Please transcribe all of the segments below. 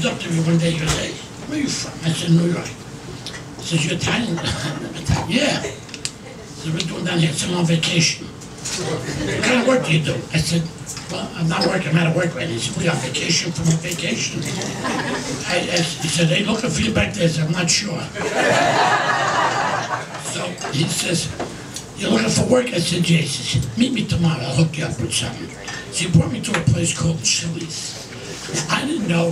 comes up to me one day, he goes, hey, where are you from? I said, New York. He says, you're Italian? Yeah. He said, we're doing down here, it's on vacation. What kind of work do you do? I said, well, I'm not working, I'm out of work right now. He said, we're on vacation from a vacation. He said, they looking for you back there? I said, I'm not sure. So he says, you're looking for work? I said, yeah. He says, meet me tomorrow, I'll hook you up with something. So he brought me to a place called Chili's. I didn't know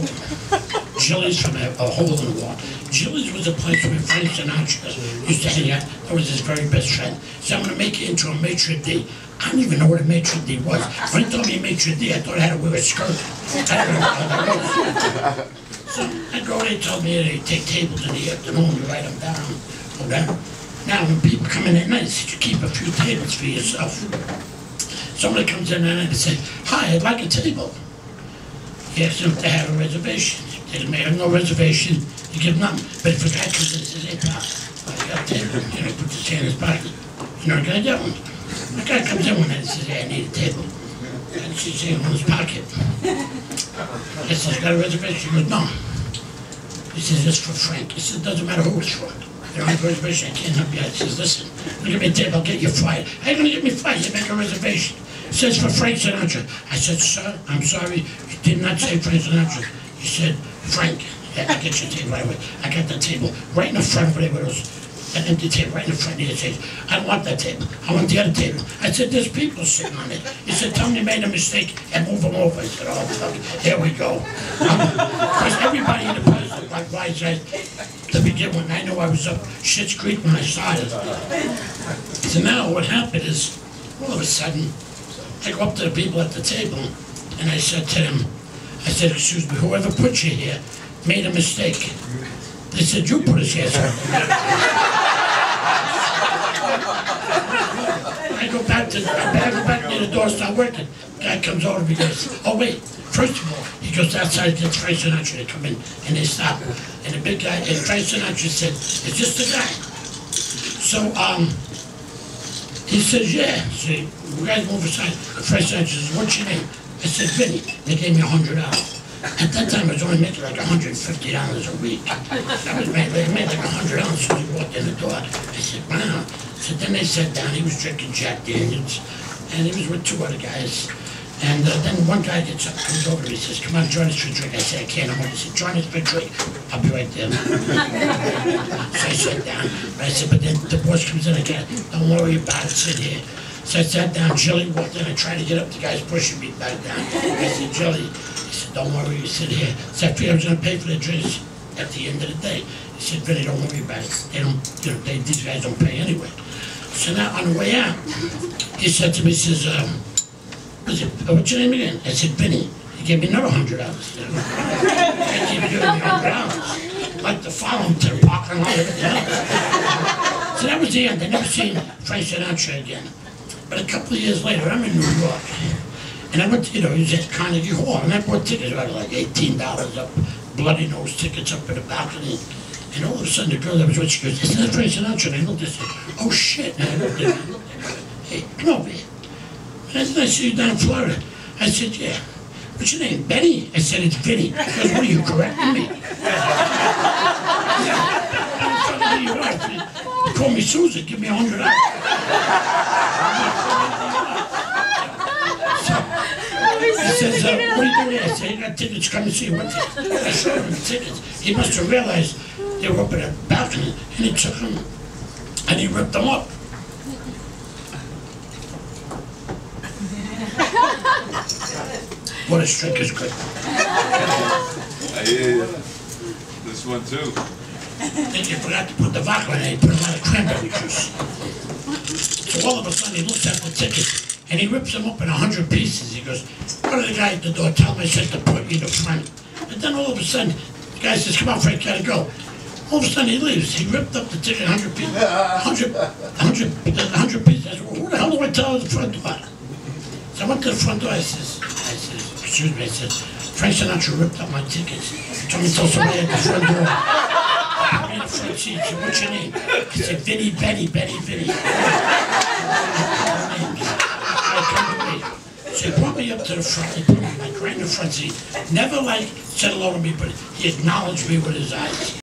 Chili's from a hole in the wall. Chili's was a place where Frank Sinatra used to hang out. That was his very best friend. So I'm going to make it into a Maitre'd. I don't even know what a Maitre'd was. When he told me Maitre'd, I thought I had to wear a skirt. I don't know what that was. So I go, they told me they take tables in the afternoon, you write them down, whatever. Now when people come in at night, you keep a few tables for yourself. Somebody comes in at night and says, hi, I'd like a table. He asks them if they have a reservation. If they have no reservation, you give nothing. But if a guy comes in and says, hey, pal, I got a table, puts his hand in his pocket, you're not going to get one. The guy comes in one night and says, hey, I need a table. And she's in his pocket. He says, got a reservation? He goes, no. He says, it's for Frank. He says, it doesn't matter who it's for. You don't have a reservation, I can't help you. He says, listen, look at me a table, I'll get you fired. How are you going to get me fired? You make a reservation. It says for Frank Sinatra. I said, sir, I'm sorry, you did not say Frank Sinatra. You said, Frank. Yeah, I get your table right away. I got the table right in the front where there was an empty table right in the front of the table. I don't want that table. I want the other table. I said, there's people sitting on it. He said, tell them you made a mistake and move them over. I said, oh, fuck, here we go. Because everybody in the place looked like wise guys to begin with. I know I was up Schitt's Creek when I started. So now what happened is, all of a sudden, I go up to the people at the table, and I said to them, I said, excuse me, whoever put you here made a mistake. They said, you put us here, sir. I go back near the door, start working. The guy comes over and he goes, oh wait, first of all, he goes outside, gets Frank Sinatra to come in, and they stop. And the big guy, and Frank Sinatra said, is this the guy? So, he says, yeah. So you guys move aside. Frank Sinatra says, what's your name? I said, Vinny. They gave me $100. At that time, I was only making like $150 a week. They made like $100 when we walked in the door. I said, wow. So then they sat down. He was drinking Jack Daniels, and he was with two other guys. And then one guy gets up, comes over to me, says, come on, join us for a drink. I said, I can't. He said, join us for a drink. I'll be right there. So I sat down. I said, but then the boss comes in again. Don't worry about it, sit here. So I sat down, Jilly walked in, I tried to get up, the guy's pushing me back down. I said, Jilly, he said, don't worry, you sit here. So I figured I was going to pay for the drinks at the end of the day. He said, Vinny, don't worry about it. They don't, these guys don't pay anyway. So now on the way out, he said to me, he says, what's your name again? I said, Vinny. He gave me another $100. I gave me $100. Like to follow him to the parking lot, everything else. So that was the end. I never seen Frank Sinatra again. But a couple of years later, I'm in New York, and I went to, he was at Carnegie Hall, and I bought tickets about like $18 up, bloody nose tickets up in the balcony. And all of a sudden, the girl that was with, she goes, isn't that Frank Sinatra? And I looked and said, oh shit. And I looked at her, hey, come over here. And I said, I see you down in Florida. I said, yeah. What's your name, Benny? I said, it's Vinny. She goes, what are you, correcting me? Call me Susan, give me $100. He says, what are you doing here? I said, you got tickets, come and see what tickets. I showed him the tickets. He must have realized they were up in a balcony, and he took them, and he ripped them up. What a drink is good. I hear you. This one too. I think you forgot to put the vodka in it, you put a lot of cranberry juice. So all of a sudden he looks at the ticket and he rips them up in 100 pieces. He goes, go to the guy at the door, tell him I said to put you in the front. And then all of a sudden, the guy says, come on Frank, gotta go. All of a sudden he leaves. He ripped up the ticket 100 pieces. 100 pieces. I said, well, who the hell do I tell at the front door? So I went to the front door, I said, excuse me, I said, Frank Sinatra ripped up my tickets. He told me to tell somebody at the front door. I'm in the front seat. So what's your name? I said, Vinny, Vinny. So he brought me up to the front. He put me like right in the front seat. Never like said hello to me, but he acknowledged me with his eyes.